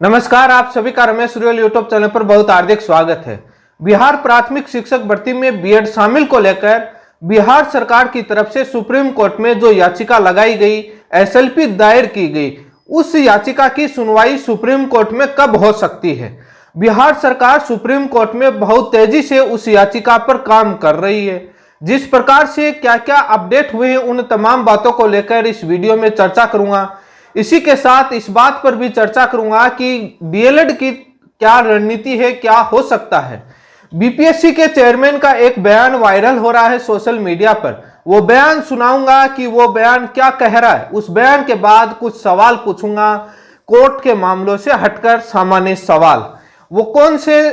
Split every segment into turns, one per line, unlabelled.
नमस्कार, आप सभी का रमेश रियल यूट्यूब चैनल पर बहुत हार्दिक स्वागत है। बिहार प्राथमिक शिक्षक भर्ती में बीएड शामिल को लेकर बिहार सरकार की तरफ से सुप्रीम कोर्ट में जो याचिका लगाई गई, एसएलपी दायर की गई, उस याचिका की सुनवाई सुप्रीम कोर्ट में कब हो सकती है? बिहार सरकार सुप्रीम कोर्ट में बहुत तेजी से उस याचिका पर काम कर रही है। जिस प्रकार से क्या क्या अपडेट हुए हैं, उन तमाम बातों को लेकर इस वीडियो में चर्चा करूंगा। इसी के साथ इस बात पर भी चर्चा करूंगा कि डीएलएड की क्या रणनीति है, क्या हो सकता है। बीपीएससी के चेयरमैन का एक बयान वायरल हो रहा है सोशल मीडिया पर। वो बयान सुनाऊंगा कि वो बयान क्या कह रहा है। उस बयान के बाद कुछ सवाल पूछूंगा, कोर्ट के मामलों से हटकर सामान्य सवाल। वो कौन से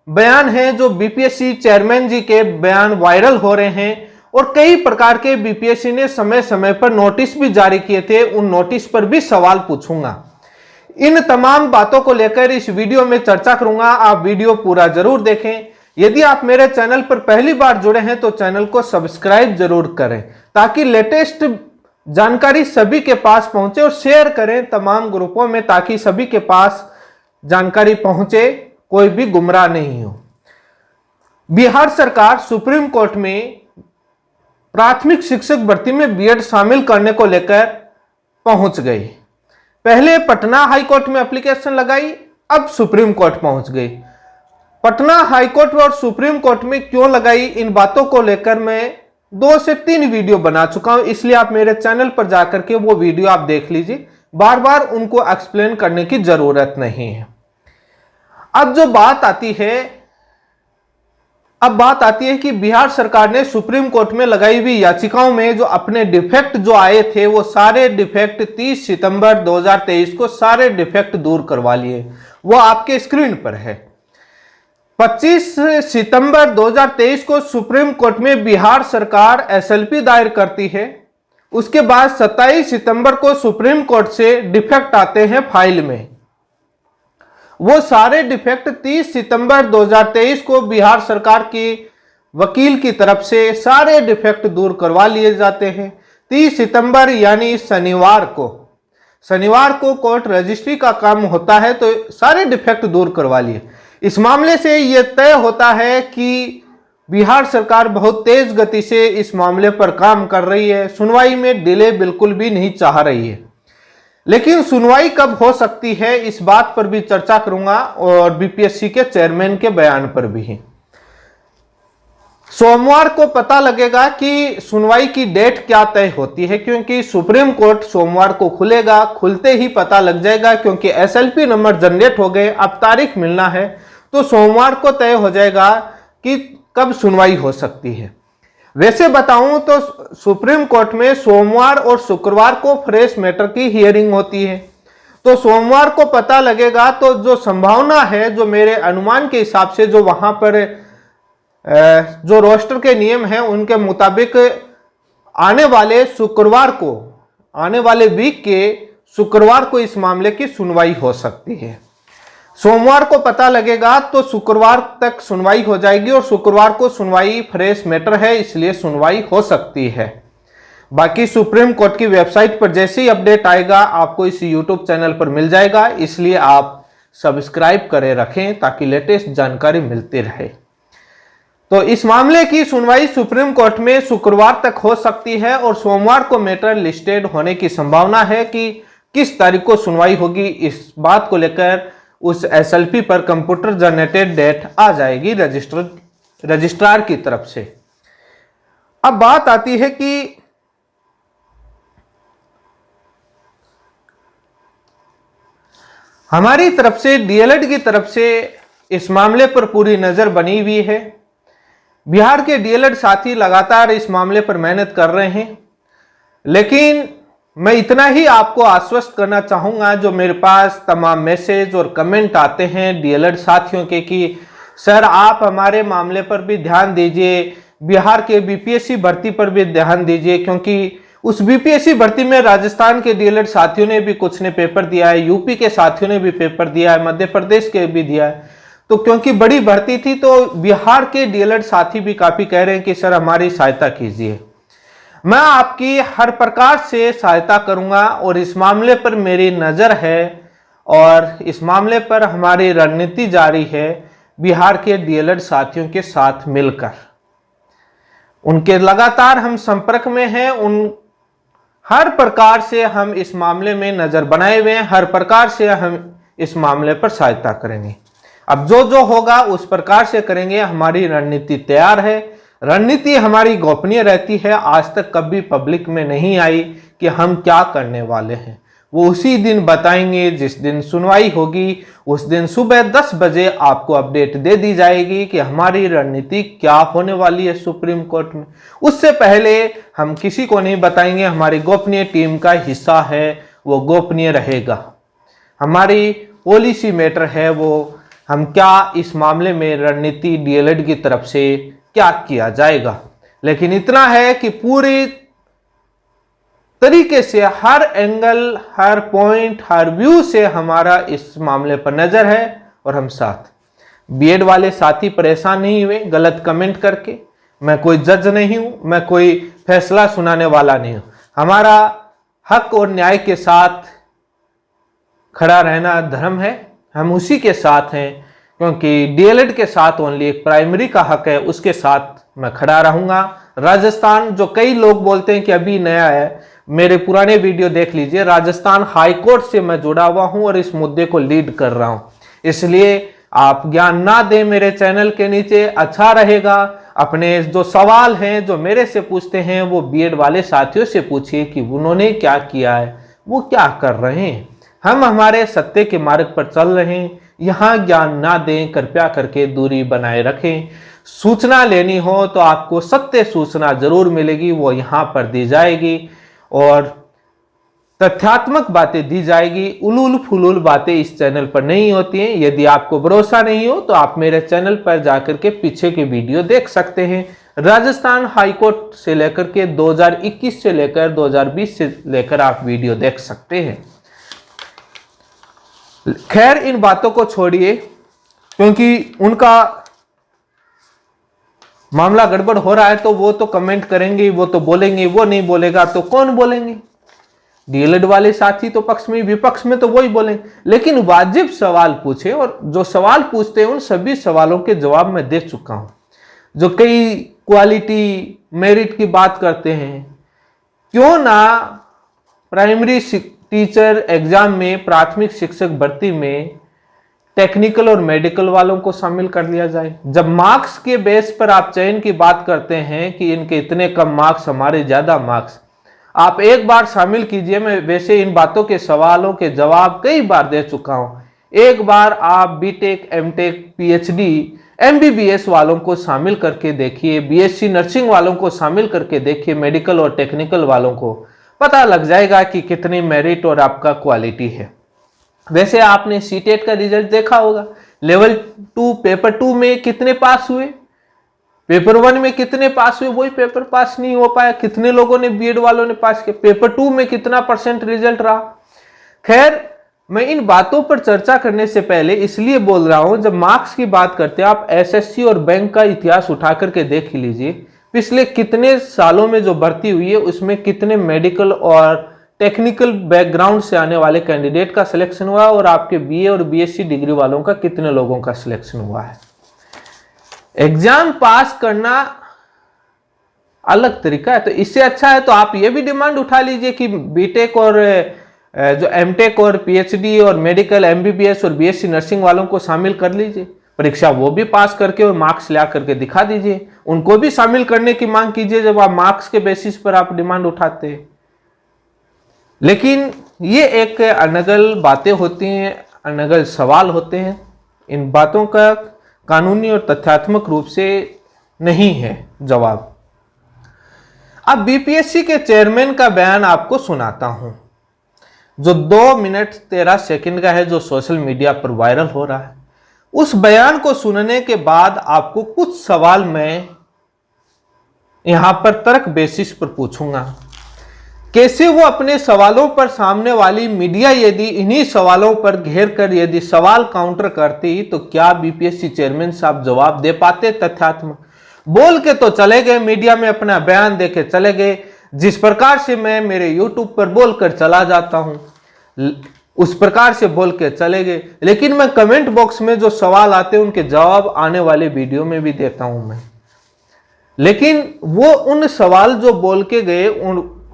बयान हैं जो बीपीएससी चेयरमैन जी के बयान वायरल हो रहे हैं, और कई प्रकार के बीपीएससी ने समय समय पर नोटिस भी जारी किए थे, उन नोटिस पर भी सवाल पूछूंगा। इन तमाम बातों को लेकर इस वीडियो में चर्चा करूंगा। आप वीडियो पूरा जरूर देखें। यदि आप मेरे चैनल पर पहली बार जुड़े हैं तो चैनल को सब्सक्राइब जरूर करें, ताकि लेटेस्ट जानकारी सभी के पास पहुंचे, और शेयर करें तमाम ग्रुपों में, ताकि सभी के पास जानकारी पहुंचे, कोई भी गुमराह नहीं हो। बिहार सरकार सुप्रीम कोर्ट में प्राथमिक शिक्षक भर्ती में बीएड शामिल करने को लेकर पहुंच गई। पहले पटना हाईकोर्ट में एप्लीकेशन लगाई, अब सुप्रीम कोर्ट पहुंच गई। पटना हाईकोर्ट और सुप्रीम कोर्ट में क्यों लगाई, इन बातों को लेकर मैं 2 से 3 वीडियो बना चुका हूं, इसलिए आप मेरे चैनल पर जाकर के वो वीडियो आप देख लीजिए। बार बार उनको एक्सप्लेन करने की जरूरत नहीं है। अब बात आती है कि बिहार सरकार ने सुप्रीम कोर्ट में लगाई हुई याचिकाओं में जो अपने डिफेक्ट जो आए थे, वो सारे डिफेक्ट 30 सितंबर 2023 को सारे डिफेक्ट दूर करवा लिए। वो आपके स्क्रीन पर है। 25 सितंबर 2023 को सुप्रीम कोर्ट में बिहार सरकार एसएलपी दायर करती है। उसके बाद 27 सितंबर को सुप्रीम कोर्ट से डिफेक्ट आते हैं फाइल में। वो सारे डिफेक्ट 30 सितंबर 2023 को बिहार सरकार की वकील की तरफ से सारे डिफेक्ट दूर करवा लिए जाते हैं। 30 सितंबर यानी शनिवार को कोर्ट रजिस्ट्री का काम होता है, तो सारे डिफेक्ट दूर करवा लिए। इस मामले से यह तय होता है कि बिहार सरकार बहुत तेज गति से इस मामले पर काम कर रही है, सुनवाई में डिले बिल्कुल भी नहीं चाह रही है। लेकिन सुनवाई कब हो सकती है, इस बात पर भी चर्चा करूंगा, और बीपीएससी के चेयरमैन के बयान पर भी। सोमवार को पता लगेगा कि सुनवाई की डेट क्या तय होती है, क्योंकि सुप्रीम कोर्ट सोमवार को खुलेगा। खुलते ही पता लग जाएगा, क्योंकि एसएलपी नंबर जनरेट हो गए, अब तारीख मिलना है, तो सोमवार को तय हो जाएगा कि कब सुनवाई हो सकती है। वैसे बताऊं तो सुप्रीम कोर्ट में सोमवार और शुक्रवार को फ्रेश मैटर की हियरिंग होती है, तो सोमवार को पता लगेगा। तो जो संभावना है, जो मेरे अनुमान के हिसाब से, जो वहां पर जो रोस्टर के नियम हैं उनके मुताबिक आने वाले वीक के शुक्रवार को इस मामले की सुनवाई हो सकती है। सोमवार को पता लगेगा तो शुक्रवार तक सुनवाई हो जाएगी, और शुक्रवार को सुनवाई फ्रेश मैटर है, इसलिए सुनवाई हो सकती है। बाकी सुप्रीम कोर्ट की वेबसाइट पर जैसे ही अपडेट आएगा आपको इस यूट्यूब चैनल पर मिल जाएगा, इसलिए आप सब्सक्राइब करे रखें ताकि लेटेस्ट जानकारी मिलती रहे। तो इस मामले की सुनवाई सुप्रीम कोर्ट में शुक्रवार तक हो सकती है, और सोमवार को मैटर लिस्टेड होने की संभावना है कि किस तारीख को सुनवाई होगी, इस बात को लेकर उस एसएलपी पर कंप्यूटर जनरेटेड डेट आ जाएगी रजिस्ट्रार की तरफ से। अब बात आती है कि हमारी तरफ से, डीएलएड की तरफ से इस मामले पर पूरी नजर बनी हुई है। बिहार के डीएलएड साथी लगातार इस मामले पर मेहनत कर रहे हैं, लेकिन मैं इतना ही आपको आश्वस्त करना चाहूंगा, जो मेरे पास तमाम मैसेज और कमेंट आते हैं डीएलएड साथियों के कि सर आप हमारे मामले पर भी ध्यान दीजिए, बिहार के बीपीएससी भर्ती पर भी ध्यान दीजिए, क्योंकि उस बीपीएससी भर्ती में राजस्थान के डीएलएड साथियों ने भी कुछ ने पेपर दिया है, यूपी के साथियों ने भी पेपर दिया है, मध्य प्रदेश के भी दिया है। तो क्योंकि बड़ी भर्ती थी, तो बिहार के डीएलएड साथी भी काफी कह रहे हैं कि सर हमारी सहायता कीजिए। मैं आपकी हर प्रकार से सहायता करूंगा, और इस मामले पर मेरी नजर है, और इस मामले पर हमारी रणनीति जारी है बिहार के डीएलएड साथियों के साथ मिलकर। उनके लगातार हम संपर्क में हैं, उन हर प्रकार से हम इस मामले में नजर बनाए हुए हैं, हर प्रकार से हम इस मामले पर सहायता करेंगे। अब जो जो होगा उस प्रकार से करेंगे। हमारी रणनीति तैयार है, रणनीति हमारी गोपनीय रहती है, आज तक कभी पब्लिक में नहीं आई कि हम क्या करने वाले हैं। वो उसी दिन बताएंगे जिस दिन सुनवाई होगी, उस दिन सुबह 10 बजे आपको अपडेट दे दी जाएगी कि हमारी रणनीति क्या होने वाली है सुप्रीम कोर्ट में। उससे पहले हम किसी को नहीं बताएंगे, हमारी गोपनीय टीम का हिस्सा है, वो गोपनीय रहेगा। हमारी पॉलिसी मैटर है, वो हम क्या इस मामले में रणनीति डीएलएड की तरफ से क्या किया जाएगा। लेकिन इतना है कि पूरी तरीके से हर एंगल, हर पॉइंट, हर व्यू से हमारा इस मामले पर नजर है और हम साथ। बीएड वाले साथी परेशान नहीं हुए गलत कमेंट करके। मैं कोई जज नहीं हूं, मैं कोई फैसला सुनाने वाला नहीं हूं। हमारा हक और न्याय के साथ खड़ा रहना धर्म है, हम उसी के साथ हैं, क्योंकि डीएलएड के साथ ओनली एक प्राइमरी का हक है, उसके साथ मैं खड़ा रहूंगा। राजस्थान, जो कई लोग बोलते हैं कि अभी नया है, मेरे पुराने वीडियो देख लीजिए। राजस्थान हाई कोर्ट से मैं जुड़ा हुआ हूं और इस मुद्दे को लीड कर रहा हूं, इसलिए आप ज्ञान ना दें मेरे चैनल के नीचे, अच्छा रहेगा। अपने जो सवाल हैं जो मेरे से पूछते हैं वो बीएड वाले साथियों से पूछिए कि उन्होंने क्या किया है, वो क्या कर रहे हैं। हम हमारे सत्य के मार्ग पर चल रहे हैं, यहाँ ज्ञान ना दें, कृपया करके दूरी बनाए रखें। सूचना लेनी हो तो आपको सत्य सूचना जरूर मिलेगी, वो यहाँ पर दी जाएगी और तथ्यात्मक बातें दी जाएगी। उलूल फुलूल बातें इस चैनल पर नहीं होती हैं। यदि आपको भरोसा नहीं हो तो आप मेरे चैनल पर जाकर के पीछे के वीडियो देख सकते हैं। राजस्थान हाईकोर्ट से लेकर के 2021 से लेकर 2020 से लेकर आप वीडियो देख सकते हैं। खैर, इन बातों को छोड़िए, क्योंकि उनका मामला गड़बड़ हो रहा है तो वो तो कमेंट करेंगे, वो तो बोलेंगे। वो नहीं बोलेगा तो कौन बोलेंगे? डीएलएड वाले साथी तो पक्ष में, विपक्ष में तो वही बोलेंगे। लेकिन वाजिब सवाल पूछे, और जो सवाल पूछते हैं उन सभी सवालों के जवाब मैं दे चुका हूं। जो कई क्वालिटी मेरिट की बात करते हैं, क्यों ना प्राइमरी टीचर एग्जाम में, प्राथमिक शिक्षक भर्ती में टेक्निकल और मेडिकल वालों को शामिल कर लिया जाए। जब मार्क्स के बेस पर आप चयन की बात करते हैं कि इनके इतने कम मार्क्स, हमारे ज्यादा मार्क्स, आप एक बार शामिल कीजिए। मैं वैसे इन बातों के सवालों के जवाब कई बार दे चुका हूं। एक बार आप बीटेक, एमटेक, पीएचडी, एमबीबीएस वालों को शामिल करके देखिए, बीएससी नर्सिंग वालों को शामिल करके देखिए, मेडिकल और टेक्निकल वालों को, पता लग जाएगा कि कितनी मेरिट और आपका क्वालिटी है। वैसे आपने सीटेट का रिजल्ट देखा होगा। लेवल 2 पेपर 2 में कितने पास हुए, पेपर 1 में कितने पास हुए, वही पेपर पास नहीं हो पाया। कितने लोगों ने, बीएड वालों ने पास किया, पेपर 2 में कितना % रिजल्ट रहा। खैर, मैं इन बातों पर चर्चा करने से पहले इसलिए बोल रहा हूं, जब मार्क्स की बात करते हैं आप एसएससी और बैंक का इतिहास उठा करके देख लीजिए। पिछले कितने सालों में जो भर्ती हुई है उसमें कितने मेडिकल और टेक्निकल बैकग्राउंड से आने वाले कैंडिडेट का सिलेक्शन हुआ और आपके बीए और बीएससी डिग्री वालों का कितने लोगों का सिलेक्शन हुआ है। एग्जाम पास करना अलग तरीका है, तो इससे अच्छा है तो आप ये भी डिमांड उठा लीजिए कि बीटेक और जो एमटेक और पीएचडी और मेडिकल, एमबीबीएस और बीएससी नर्सिंग वालों को शामिल कर लीजिए। परीक्षा वो भी पास करके और मार्क्स ला करके दिखा दीजिए, उनको भी शामिल करने की मांग कीजिए जब आप मार्क्स के बेसिस पर आप डिमांड उठाते हैं। लेकिन ये एक अनगल बातें होती हैं, अनगल सवाल होते हैं। इन बातों का कानूनी और तथ्यात्मक रूप से नहीं है जवाब। अब बीपीएससी के चेयरमैन का बयान आपको सुनाता हूं, जो 2 मिनट 13 सेकंड का है, जो सोशल मीडिया पर वायरल हो रहा है। उस बयान को सुनने के बाद आपको कुछ सवाल मैं यहां पर तर्क बेसिस पर पूछूंगा। कैसे वो अपने सवालों पर सामने वाली मीडिया यदि इन्हीं सवालों पर घेर कर यदि सवाल काउंटर करती तो क्या बीपीएससी चेयरमैन साहब जवाब दे पाते तथ्यात्मक? बोल के तो चले गए, मीडिया में अपना बयान देके चले गए, जिस प्रकार से मैं मेरे यूट्यूब पर बोलकर चला जाता हूं। उस प्रकार से बोल के चले गए। लेकिन मैं कमेंट बॉक्स में जो सवाल आते हैं उनके जवाब आने वाले वीडियो में भी देता हूं मैं। लेकिन वो उन सवाल जो बोल के गए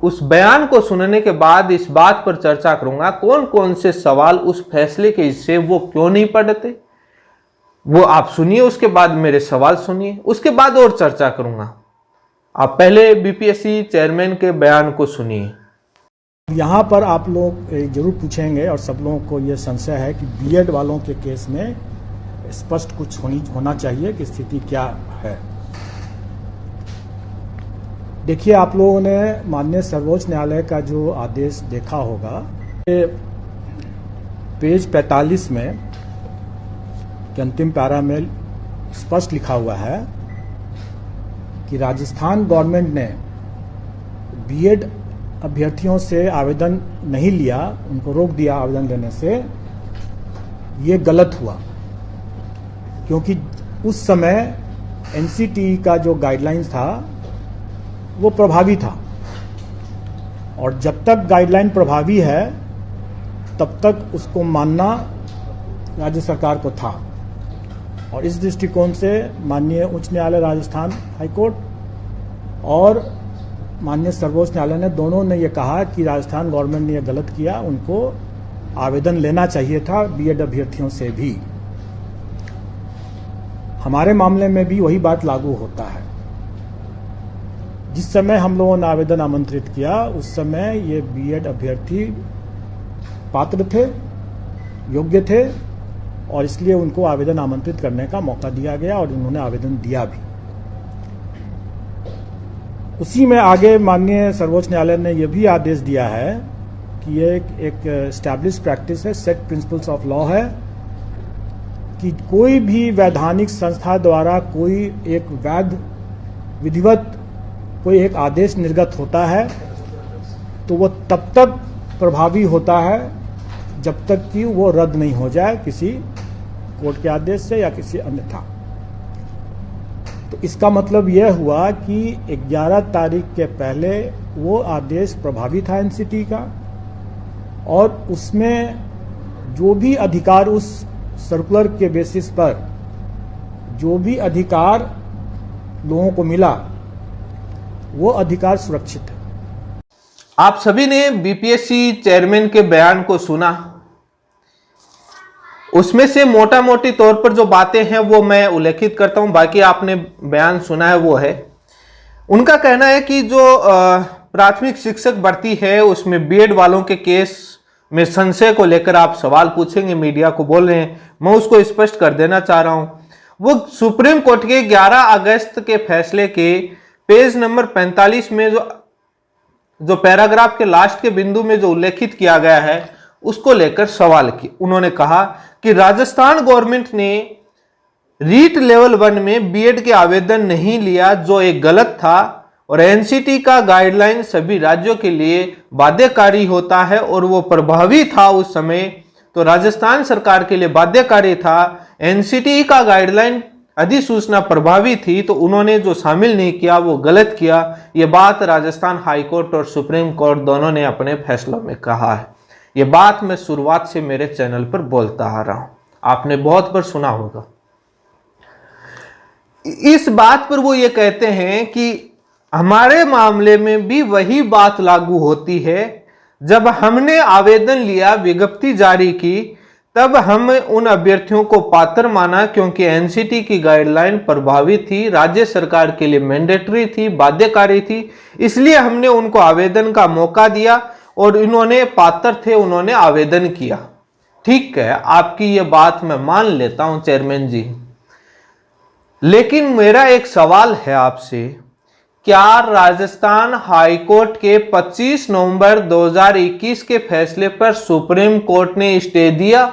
उस बयान को सुनने के बाद इस बात पर चर्चा करूंगा कौन कौन से सवाल उस फैसले के हिस्से वो क्यों नहीं पढ़ते। वो आप सुनिए, उसके बाद मेरे सवाल सुनिए, उसके बाद और चर्चा करूंगा। आप पहले बीपीएससी चेयरमैन के बयान को सुनिए।
यहाँ पर आप लोग जरूर पूछेंगे और सब लोगों को ये संशय है कि बीएड वालों के केस में स्पष्ट कुछ होना चाहिए कि स्थिति क्या है। देखिए, आप लोगों ने माननीय सर्वोच्च न्यायालय का जो आदेश देखा होगा, पेज 45 में के अंतिम पैरा में स्पष्ट लिखा हुआ है कि राजस्थान गवर्नमेंट ने बीएड अभ्यर्थियों से आवेदन नहीं लिया, उनको रोक दिया आवेदन लेने से। ये गलत हुआ क्योंकि उस समय एनसीटी का जो गाइडलाइंस था वो प्रभावी था, और जब तक गाइडलाइन प्रभावी है तब तक उसको मानना राज्य सरकार को था। और इस दृष्टिकोण से माननीय उच्च न्यायालय राजस्थान हाईकोर्ट और माननीय सर्वोच्च न्यायालय ने दोनों ने ये कहा कि राजस्थान गवर्नमेंट ने ये गलत किया, उनको आवेदन लेना चाहिए था बीएड अभ्यर्थियों से भी। हमारे मामले में भी वही बात लागू होता है। जिस समय हम लोगों ने आवेदन आमंत्रित किया उस समय ये बीएड अभ्यर्थी पात्र थे, योग्य थे, और इसलिए उनको आवेदन आमंत्रित करने का मौका दिया गया और उन्होंने आवेदन दिया भी। उसी में आगे माननीय सर्वोच्च न्यायालय ने यह भी आदेश दिया है कि ये एक एस्टैब्लिश प्रैक्टिस है, सेट प्रिंसिपल्स ऑफ लॉ है कि कोई भी वैधानिक संस्था द्वारा कोई एक वैध विधिवत कोई एक आदेश निर्गत होता है तो वो तब तक प्रभावी होता है जब तक कि वो रद्द नहीं हो जाए किसी कोर्ट के आदेश से या किसी अन्यथा। तो इसका मतलब यह हुआ कि 11 तारीख के पहले वो आदेश प्रभावी था एनसीटी का, और उसमें जो भी अधिकार उस सर्कुलर के बेसिस पर जो भी अधिकार लोगों को मिला वो अधिकार सुरक्षित है।
आप सभी ने बीपीएससी चेयरमैन के बयान को सुना। उसमें से मोटा मोटी तौर पर जो बातें हैं वो मैं उल्लेखित करता हूं, बाकी आपने बयान सुना है वो है। उनका कहना है कि जो प्राथमिक शिक्षक भर्ती है उसमें बीएड वालों के केस में संशय को लेकर आप सवाल पूछेंगे, मीडिया को बोल रहे हैं, मैं उसको स्पष्ट कर देना चाह रहा हूं। वो सुप्रीम कोर्ट के 11 अगस्त के फैसले के पेज नंबर 45 में जो पैराग्राफ के लास्ट के बिंदु में जो उल्लेखित किया गया है उसको लेकर सवाल किया। उन्होंने कहा कि राजस्थान गवर्नमेंट ने रीट लेवल 1 में बीएड के आवेदन नहीं लिया, जो एक गलत था, और एनसीटी का गाइडलाइन सभी राज्यों के लिए बाध्यकारी होता है और वो प्रभावी था उस समय, तो राजस्थान सरकार के लिए बाध्यकारी था। एनसीटी का गाइडलाइन अधिसूचना प्रभावी थी, तो उन्होंने जो शामिल नहीं किया वो गलत किया। ये बात राजस्थान हाईकोर्ट और सुप्रीम कोर्ट दोनों ने अपने फैसलों में कहा है। ये बात मैं शुरुआत से मेरे चैनल पर बोलता आ रहा हूं, आपने बहुत बार सुना होगा। इस बात पर वो ये कहते हैं कि हमारे मामले में भी वही बात लागू होती है। जब हमने आवेदन लिया, विज्ञप्ति जारी की, तब हम उन अभ्यर्थियों को पात्र माना क्योंकि एनसीटी की गाइडलाइन प्रभावी थी, राज्य सरकार के लिए मैंडेटरी थी, बाध्यकारी थी, इसलिए हमने उनको आवेदन का मौका दिया और इन्होंने पात्र थे, उन्होंने आवेदन किया। ठीक है, आपकी ये बात मैं मान लेता हूं चेयरमैन जी, लेकिन मेरा एक सवाल है आपसे, क्या राजस्थान हाईकोर्ट के 25 नवंबर 2021 के फैसले पर सुप्रीम कोर्ट ने स्टे दिया?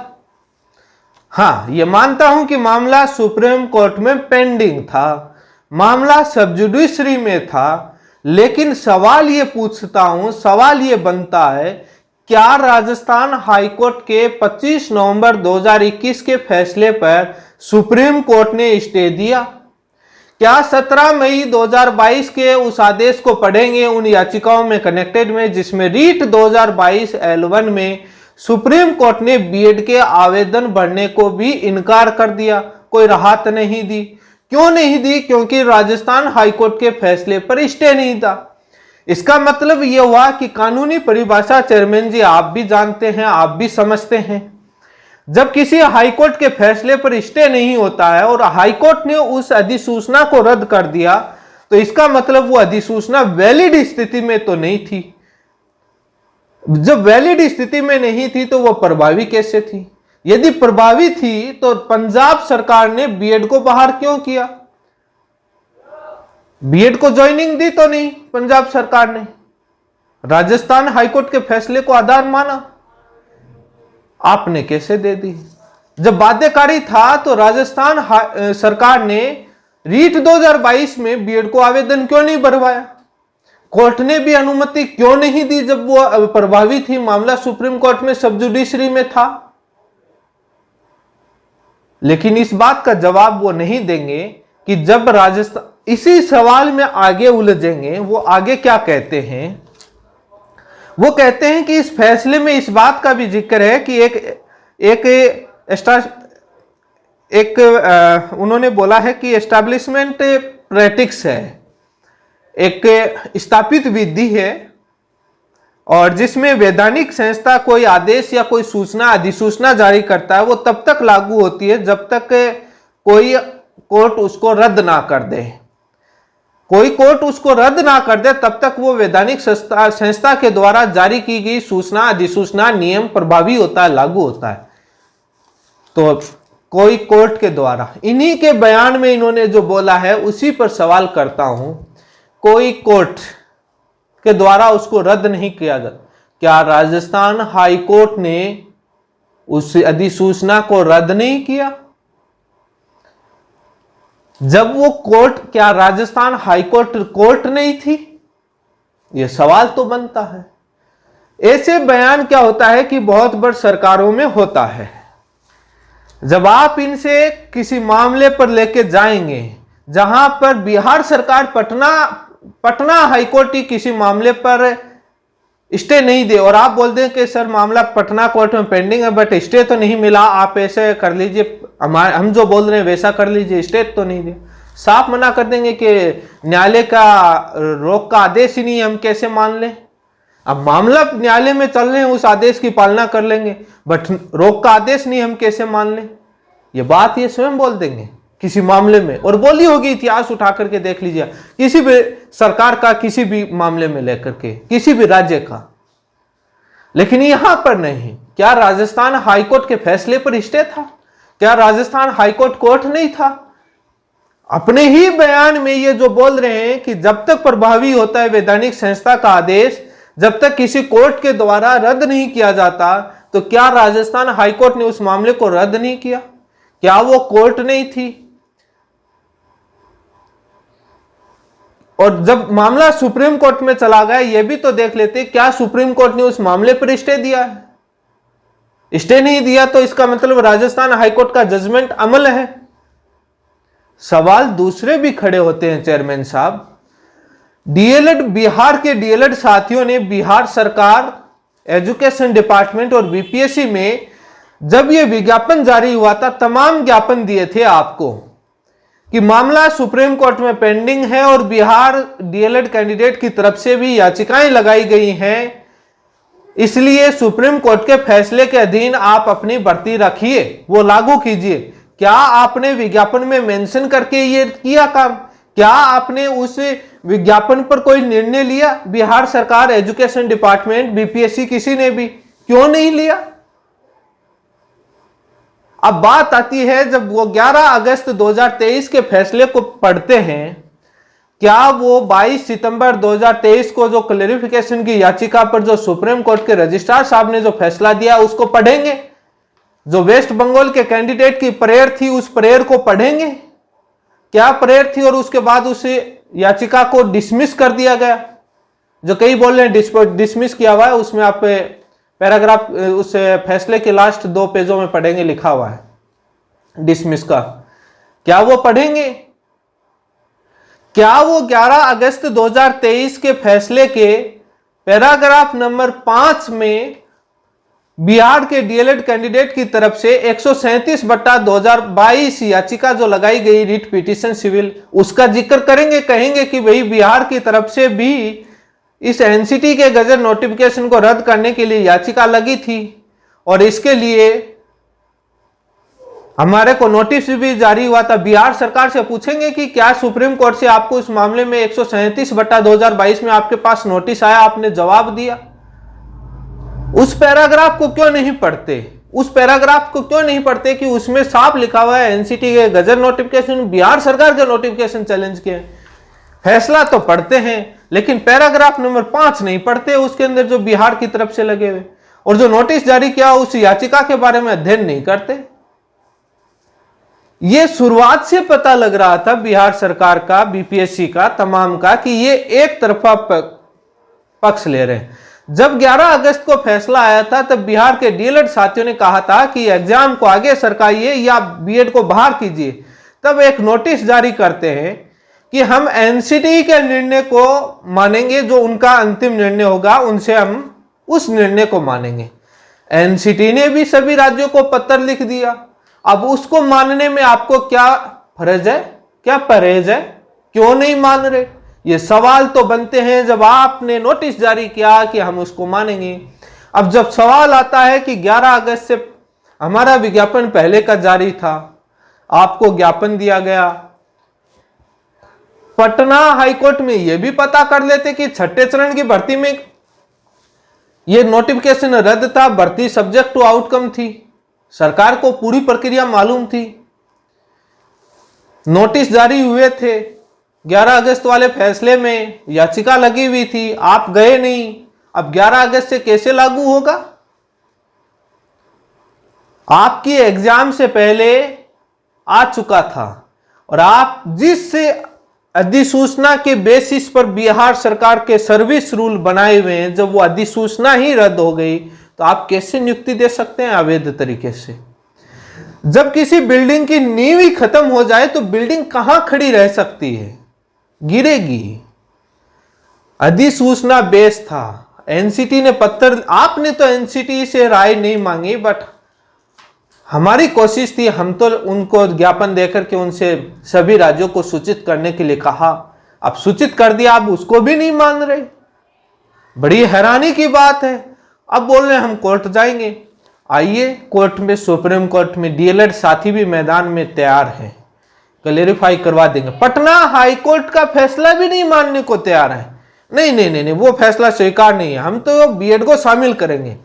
हाँ, ये मानता हूं कि मामला सुप्रीम कोर्ट में पेंडिंग था, मामला सब जुडिशरी में था, लेकिन सवाल ये पूछता हूं, सवाल ये बनता है, क्या राजस्थान हाईकोर्ट के 25 नवंबर 2021 के फैसले पर सुप्रीम कोर्ट ने स्टे दिया? क्या 17 मई 2022 के उस आदेश को पढ़ेंगे उन याचिकाओं में कनेक्टेड में जिसमें रीट 2022 L1 में सुप्रीम कोर्ट ने बीएड के आवेदन भरने को भी इनकार कर दिया, कोई राहत नहीं दी। क्यों नहीं दी? क्योंकि राजस्थान हाईकोर्ट के फैसले पर स्टे नहीं था। इसका मतलब यह हुआ कि कानूनी परिभाषा चेयरमैन जी आप भी जानते हैं, आप भी समझते हैं, जब किसी हाईकोर्ट के फैसले पर स्टे नहीं होता है और हाईकोर्ट ने उस अधिसूचना को रद्द कर दिया, तो इसका मतलब वो अधिसूचना वैलिड स्थिति में तो नहीं थी। जब वैलिड स्थिति में नहीं थी तो वो प्रभावी कैसे थी? यदि प्रभावी थी तो पंजाब सरकार ने बीएड को बाहर क्यों किया? बीएड को ज्वाइनिंग दी तो नहीं पंजाब सरकार ने, राजस्थान हाईकोर्ट के फैसले को आधार माना, आपने कैसे दे दी? जब बाध्यकारी था तो राजस्थान सरकार ने रीट 2022 में बीएड को आवेदन क्यों नहीं भरवाया? कोर्ट ने भी अनुमति क्यों नहीं दी जब वो प्रभावी थी? मामला सुप्रीम कोर्ट में सब जुडिशरी में था। लेकिन इस बात का जवाब वो नहीं देंगे कि जब राजस्थान, इसी सवाल में आगे उलझेंगे। वो आगे क्या कहते हैं? वो कहते हैं कि इस फैसले में इस बात का भी जिक्र है कि उन्होंने बोला है कि एस्टैब्लिशमेंट प्रैक्टिस है, एक स्थापित विधि है, और जिसमें वैधानिक संस्था कोई आदेश या कोई सूचना अधिसूचना जारी करता है, वो तब तक लागू होती है जब तक कोई कोर्ट उसको रद्द ना कर दे। कोई कोर्ट उसको रद्द ना कर दे तब तक वो वैधानिक संस्था के द्वारा जारी की गई सूचना अधिसूचना नियम प्रभावी होता है, लागू होता है। तो कोई कोर्ट के द्वारा, इन्हीं के बयान में इन्होंने जो बोला है उसी पर सवाल करता हूं। कोई कोर्ट के द्वारा उसको रद्द नहीं किया गया। क्या राजस्थान हाई कोर्ट ने उस अधिसूचना को रद्द नहीं किया? जब वो कोर्ट, क्या राजस्थान हाई कोर्ट नहीं थी? यह सवाल तो बनता है। ऐसे बयान क्या होता है कि बहुत बड़ी सरकारों में होता है, जब आप इनसे किसी मामले पर लेके जाएंगे जहां पर बिहार सरकार पटना हाईकोर्ट ही किसी मामले पर स्टे नहीं दे, और आप बोल दें कि सर मामला पटना कोर्ट में पेंडिंग है बट स्टे तो नहीं मिला, आप ऐसे कर लीजिए, हम जो बोल रहे हैं वैसा कर लीजिए, स्टे तो नहीं दे, साफ मना कर देंगे कि न्यायालय का रोक का आदेश ही नहीं है, हम कैसे मान लें? अब मामला न्यायालय में चल रहे हैं, उस आदेश की पालना कर लेंगे, बट रोक का आदेश नहीं, हम कैसे मान लें? ये बात ये स्वयं बोल देंगे किसी मामले में, और बोली होगी, इतिहास उठा करके देख लीजिए किसी भी सरकार का, किसी भी मामले में लेकर के, किसी भी राज्य का। लेकिन यहां पर नहीं। क्या राजस्थान हाईकोर्ट के फैसले पर स्टे था? क्या राजस्थान हाईकोर्ट कोर्ट नहीं था? अपने ही बयान में ये जो बोल रहे हैं कि जब तक प्रभावी होता है वैधानिक संस्था का आदेश, जब तक किसी कोर्ट के द्वारा रद्द नहीं किया जाता, तो क्या राजस्थान हाईकोर्ट ने उस मामले को रद्द नहीं किया? क्या वो कोर्ट नहीं थी? और जब मामला सुप्रीम कोर्ट में चला गया, यह भी तो देख लेते क्या सुप्रीम कोर्ट ने उस मामले पर स्टे दिया है? स्टे नहीं दिया तो इसका मतलब राजस्थान हाईकोर्ट का जजमेंट अमल है। सवाल दूसरे भी खड़े होते हैं चेयरमैन साहब। डीएलएड, बिहार के डीएलएड साथियों ने बिहार सरकार, एजुकेशन डिपार्टमेंट और बीपीएससी में जब यह विज्ञापन जारी हुआ था, तमाम ज्ञापन दिए थे आपको कि मामला सुप्रीम कोर्ट में पेंडिंग है और बिहार डीएलएड कैंडिडेट की तरफ से भी याचिकाएं लगाई गई हैं, इसलिए सुप्रीम कोर्ट के फैसले के अधीन आप अपनी भर्ती रखिए, वो लागू कीजिए। क्या आपने विज्ञापन में मेंशन करके ये किया काम? क्या आपने उस विज्ञापन पर कोई निर्णय लिया? बिहार सरकार, एजुकेशन डिपार्टमेंट, बीपीएससी, किसी ने भी क्यों नहीं लिया? अब बात आती है, जब वो 11 अगस्त 2023 के फैसले को पढ़ते हैं, क्या वो 22 सितंबर 2023 को जो क्लेरिफिकेशन की याचिका पर जो सुप्रीम कोर्ट के रजिस्ट्रार साहब ने जो फैसला दिया उसको पढ़ेंगे? जो वेस्ट बंगाल के कैंडिडेट की प्रेयर थी, उस प्रेयर को पढ़ेंगे? क्या प्रेयर थी? और उसके बाद उस याचिका को डिसमिस कर दिया गया, जो कई बोल रहे हैं डिसमिस किया हुआ है, उसमें आप पैराग्राफ उस फैसले के लास्ट 2 पेजों में पढ़ेंगे, लिखा हुआ है डिसमिस का। क्या वो पढ़ेंगे? क्या वो 11 अगस्त 2023 के फैसले के पैराग्राफ नंबर 5 में बिहार के डीएलएड कैंडिडेट की तरफ से 137/2022 याचिका जो लगाई गई रिट पिटीशन सिविल, उसका जिक्र करेंगे, कहेंगे कि भाई बिहार की तरफ से भी इस एनसीटी के गजट नोटिफिकेशन को रद्द करने के लिए याचिका लगी थी और इसके लिए हमारे को नोटिस भी जारी हुआ था। बिहार सरकार से पूछेंगे कि क्या सुप्रीम कोर्ट से आपको इस मामले में 137/2022 में आपके पास नोटिस आया, आपने जवाब दिया। उस पैराग्राफ को क्यों नहीं पढ़ते, उस पैराग्राफ को क्यों नहीं पढ़ते कि उसमें साफ लिखा हुआ है एनसीटी के गजट नोटिफिकेशन, बिहार सरकार के नोटिफिकेशन चैलेंज किए। फैसला तो पढ़ते हैं लेकिन पैराग्राफ नंबर 5 नहीं पढ़ते, उसके अंदर जो बिहार की तरफ से लगे हुए, और जो नोटिस जारी किया उस याचिका के बारे में अध्ययन नहीं करते। यह शुरुआत से पता लग रहा था बिहार सरकार का, बीपीएससी का, तमाम का, कि ये एक तरफा पक्ष ले रहे हैं। जब 11 अगस्त को फैसला आया था तब बिहार के डीएलएड साथियों ने कहा था कि एग्जाम को आगे सरकाइए या बीएड को बाहर कीजिए। तब एक नोटिस जारी करते हैं कि हम एनसीटी के निर्णय को मानेंगे, जो उनका अंतिम निर्णय होगा उनसे हम उस निर्णय को मानेंगे। एनसीटी ने भी सभी राज्यों को पत्र लिख दिया। अब उसको मानने में आपको क्या फर्ज है, क्या परहेज है, क्यों नहीं मान रहे? ये सवाल तो बनते हैं जब आपने नोटिस जारी किया कि हम उसको मानेंगे। अब जब सवाल आता है कि 11 अगस्त से हमारा विज्ञापन पहले का जारी था, आपको ज्ञापन दिया गया, पटना हाईकोर्ट में यह भी पता कर लेते कि छठे चरण की भर्ती में यह नोटिफिकेशन रद्द था, भर्ती सब्जेक्ट टू आउटकम थी, सरकार को पूरी प्रक्रिया मालूम थी, नोटिस जारी हुए थे, 11 अगस्त वाले फैसले में याचिका लगी हुई थी, आप गए नहीं। अब 11 अगस्त से कैसे लागू होगा? आपकी एग्जाम से पहले आ चुका था और आप जिस अधिसूचना के बेसिस पर बिहार सरकार के सर्विस रूल बनाए हुए हैं, जब वो अधिसूचना ही रद्द हो गई तो आप कैसे नियुक्ति दे सकते हैं अवैध तरीके से? जब किसी बिल्डिंग की नींव ही खत्म हो जाए तो बिल्डिंग कहां खड़ी रह सकती है? गिरेगी। अधिसूचना बेस था, एनसीटी ने पत्र, आपने तो एनसीटी से राय नहीं मांगी, बट हमारी कोशिश थी, हम तो उनको ज्ञापन देकर के उनसे सभी राज्यों को सूचित करने के लिए कहा। अब सूचित कर दिया, अब उसको भी नहीं मान रहे। बड़ी हैरानी की बात है। अब बोल रहे हम कोर्ट जाएंगे। आइए कोर्ट में, सुप्रीम कोर्ट में डीएलएड साथी भी मैदान में तैयार हैं, क्लेरिफाई करवा देंगे। पटना हाई कोर्ट का फैसला भी नहीं मानने को तैयार है। नहीं नहीं नहीं नहीं, वो फैसला स्वीकार नहीं है, हम तो बीएड को शामिल करेंगे।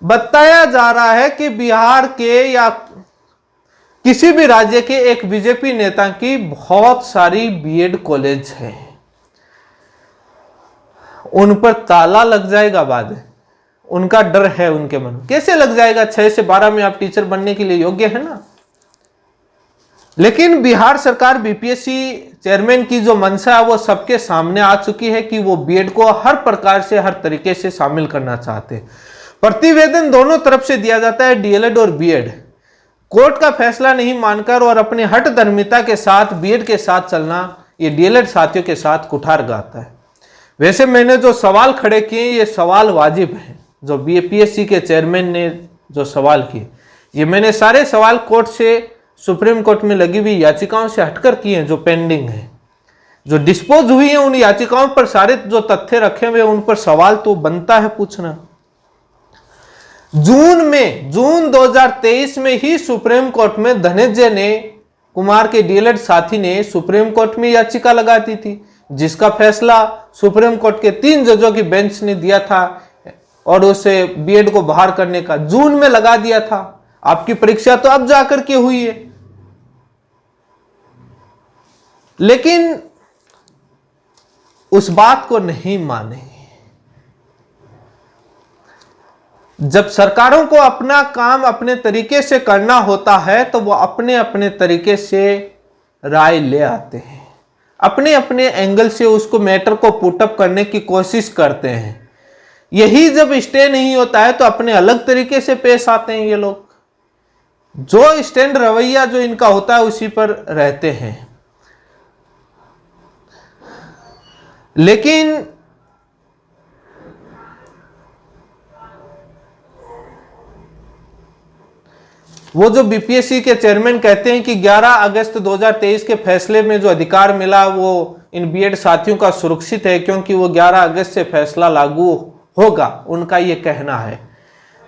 बताया जा रहा है कि बिहार के या किसी भी राज्य के एक बीजेपी नेता की बहुत सारी बीएड कॉलेज है, उन पर ताला लग जाएगा बाद में, उनका डर है उनके मन। कैसे लग जाएगा? 6 से 12 में आप टीचर बनने के लिए योग्य है ना। लेकिन बिहार सरकार, बीपीएससी चेयरमैन की जो मंशा है वो सबके सामने आ चुकी है कि वो बीएड को हर प्रकार से, हर तरीके से शामिल करना चाहते हैं। प्रतिवेदन दोनों तरफ से दिया जाता है, डीएलएड और बीएड। कोर्ट का फैसला नहीं मानकर और अपने हट धर्मिता के साथ बीएड के साथ चलना, ये डीएलएड साथियों के साथ कुठार गाता है। वैसे मैंने जो सवाल खड़े किए ये सवाल वाजिब हैं, जो बीपीएससी के चेयरमैन ने जो सवाल किए, ये मैंने सारे सवाल कोर्ट से, सुप्रीम कोर्ट में लगी हुई याचिकाओं से हटकर किए हैं, जो पेंडिंग है, जो डिस्पोज हुई है, उन याचिकाओं पर सारे जो तथ्य रखे हुए उन पर सवाल तो बनता है पूछना। जून 2023 में ही सुप्रीम कोर्ट में धनंजय ने, कुमार के डीएलएड साथी ने सुप्रीम कोर्ट में याचिका लगा दी थी, जिसका फैसला सुप्रीम कोर्ट के 3 जजों की बेंच ने दिया था और उसे बीएड को बाहर करने का जून में लगा दिया था। आपकी परीक्षा तो अब जाकर के हुई है। लेकिन उस बात को नहीं माने। जब सरकारों को अपना काम अपने तरीके से करना होता है तो वो अपने अपने तरीके से राय ले आते हैं, अपने अपने एंगल से उसको मैटर को पुटअप करने की कोशिश करते हैं। यही जब स्टे नहीं होता है तो अपने अलग तरीके से पेश आते हैं ये लोग। जो स्टैंड रवैया जो इनका होता है उसी पर रहते हैं। लेकिन वो जो बीपीएससी के चेयरमैन कहते हैं कि 11 अगस्त 2023 के फैसले में जो अधिकार मिला वो इन बीएड साथियों का सुरक्षित है क्योंकि वो 11 अगस्त से फैसला लागू होगा, उनका ये कहना है।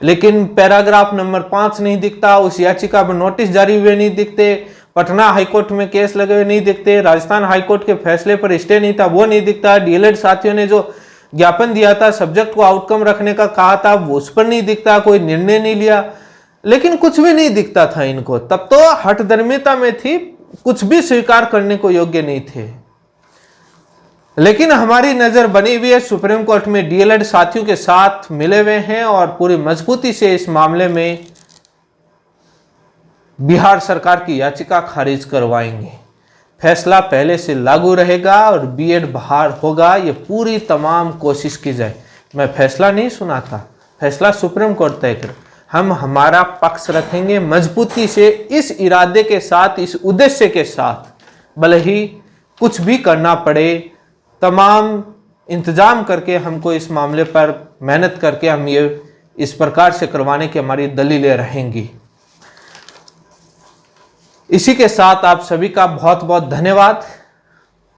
लेकिन पैराग्राफ नंबर 5 नहीं दिखता, उस याचिका पर नोटिस जारी हुए नहीं दिखते, पटना हाईकोर्ट में केस लगे हुए नहीं दिखते, राजस्थान हाईकोर्ट के फैसले पर स्टे नहीं था वो नहीं दिखता, डीएलएड साथियों ने जो ज्ञापन दिया था, सब्जेक्ट को आउटकम रखने का कहा था, वो उस पर नहीं दिखता, कोई निर्णय नहीं लिया, लेकिन कुछ भी नहीं दिखता था इनको। तब तो हठधर्मिता में थी, कुछ भी स्वीकार करने को योग्य नहीं थे। लेकिन हमारी नजर बनी हुई है, सुप्रीम कोर्ट में डीएलएड साथियों के साथ मिले हुए हैं और पूरी मजबूती से इस मामले में बिहार सरकार की याचिका खारिज करवाएंगे। फैसला पहले से लागू रहेगा और बीएड बहाल होगा, ये पूरी तमाम कोशिश की जाए। मैं फैसला नहीं सुनाता, फैसला सुप्रीम कोर्ट तय करे। हम हमारा पक्ष रखेंगे मजबूती से, इस इरादे के साथ, इस उद्देश्य के साथ, भले ही कुछ भी करना पड़े, तमाम इंतजाम करके हमको इस मामले पर मेहनत करके हम ये इस प्रकार से करवाने की हमारी दलीलें रहेंगी। इसी के साथ आप सभी का बहुत बहुत धन्यवाद।